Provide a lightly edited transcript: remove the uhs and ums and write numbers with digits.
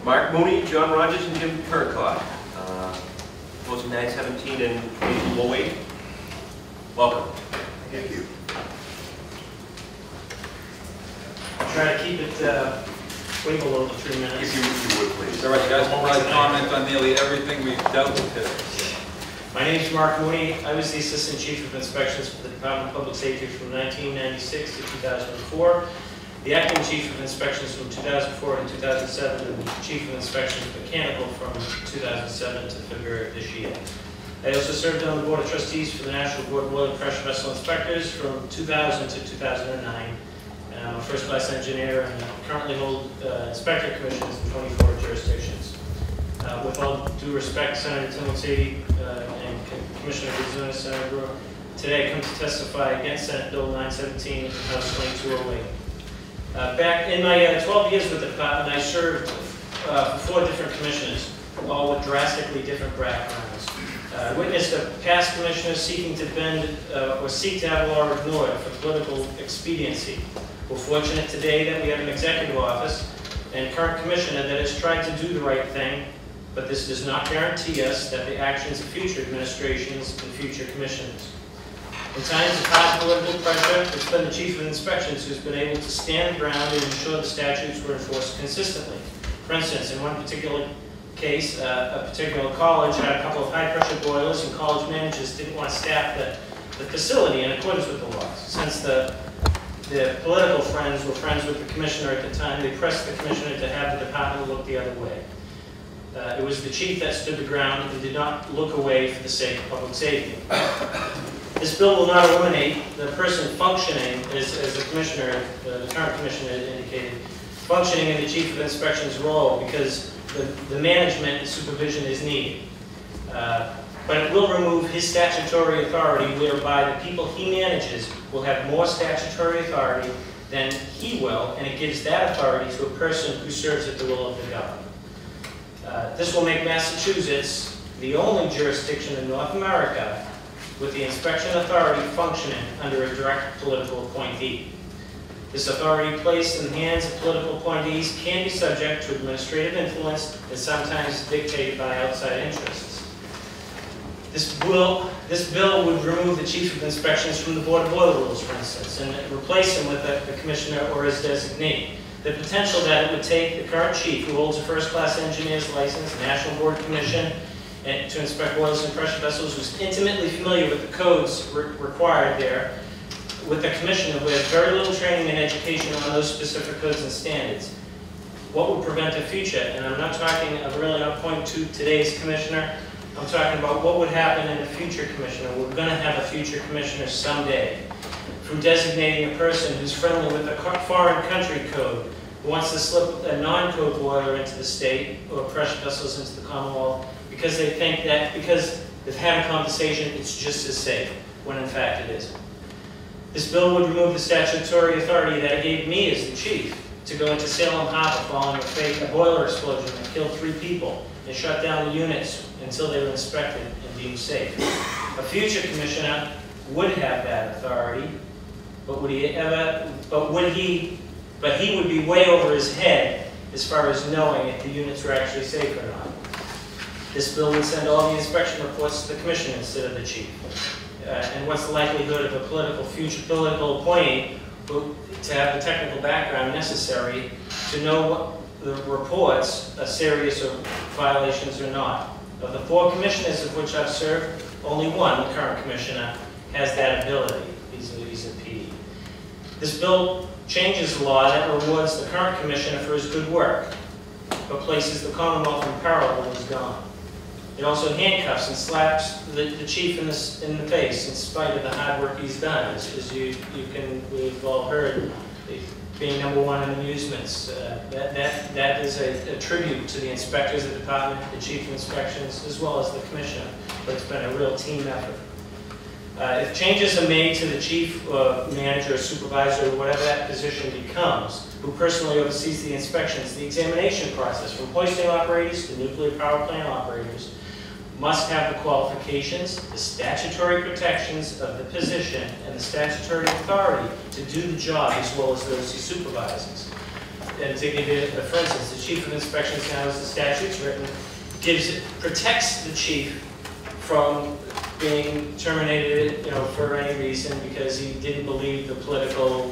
Mark Mooney, John Rogers, and Jim Turcotte. Proposing 917 and 2208. Welcome. Thank you. I'll try to keep it way below the 3 minutes. If you would, please. All right, you guys won't really comment on nearly everything we've dealt with today. My name is Mark Mooney. I was the Assistant Chief of Inspections for the Department of Public Safety from 1996 to 2004, the Acting Chief of Inspections from 2004 to 2007, and the Chief of Inspections Mechanical from 2007 to February of this year. I also served on the Board of Trustees for the National Board of Oil and Pressure Vessel Inspectors from 2000 to 2009. I'm a first-class engineer and currently hold inspector commissions in 24 jurisdictions. With all due respect, Senator Timothy and Commissioner Arizona, Senator Brewer, today I come to testify against Senate Bill 917 and House 2208. Back in my 12 years with the department, I served for 4 different commissioners, all with drastically different backgrounds. I witnessed a past commissioner seeking to bend or seek to have law ignored for political expediency. We're fortunate today that we have an executive office and current commissioner that has tried to do the right thing, but this does not guarantee us that the actions of future administrations and future commissioners. In times of high political pressure, it's been the Chief of Inspections who's been able to stand ground and ensure the statutes were enforced consistently. For instance, in one particular case, a particular college had a couple of high-pressure boilers, and college managers didn't want to staff the facility in accordance with the laws. Since the political friends were friends with the commissioner at the time, they pressed the commissioner to have the department look the other way. It was the chief that stood the ground and did not look away for the sake of public safety. This bill will not eliminate the person functioning, as the commissioner, the current commissioner indicated, functioning in the Chief of Inspections role, because the management and supervision is needed. But it will remove his statutory authority, whereby the people he manages will have more statutory authority than he will, and it gives that authority to a person who serves at the will of the government. This will make Massachusetts the only jurisdiction in North America with the inspection authority functioning under a direct political appointee. This authority placed in the hands of political appointees can be subject to administrative influence and sometimes dictated by outside interests. This bill would remove the Chief of Inspections from the Board of Oil Rules, for instance, and replace him with a commissioner or his designee. The potential that it would take the current chief, who holds a first-class engineer's license, National Board Commission, and to inspect oils and pressure vessels, who's intimately familiar with the codes required there, with a commissioner who has very little training and education on those specific codes and standards. What would prevent a future? And I'm really not pointing to today's commissioner. I'm talking about what would happen in a future commissioner. We're going to have a future commissioner someday. From designating a person who's friendly with a foreign country code, who wants to slip a non-code boiler into the state or pressure vessels into the Commonwealth, because they think that because they've had a conversation, it's just as safe, when in fact it isn't. This bill would remove the statutory authority that it gave me as the chief to go into Salem Harbor following a boiler explosion that killed 3 people and shut down the units until they were inspected and deemed safe. A future commissioner would have that authority, but he would be way over his head as far as knowing if the units were actually safe or not. This bill would send all the inspection reports to the commissioner instead of the chief. And what's the likelihood of a future political appointee to have the technical background necessary to know what the reports are serious or violations or not? Of the 4 commissioners of which I've served, only one, the current commissioner, has that ability. He's a PD. This bill changes the law that rewards the current commissioner for his good work, but places the Commonwealth in peril when he's gone. It also handcuffs and slaps the chief in the face in spite of the hard work he's done. As we've all heard, being #1 in amusements. That is a tribute to the inspectors of the department, the Chief of Inspections, as well as the commissioner. But it's been a real team effort. If changes are made to the chief, manager, or supervisor, or whatever that position becomes, who personally oversees the inspections, the examination process, from hoisting operators to nuclear power plant operators, must have the qualifications, the statutory protections of the position, and the statutory authority to do the job as well as those he supervises. and to give you, for instance, the chief of inspections now, as the statute's written, protects the chief from being terminated, for any reason because he didn't believe the political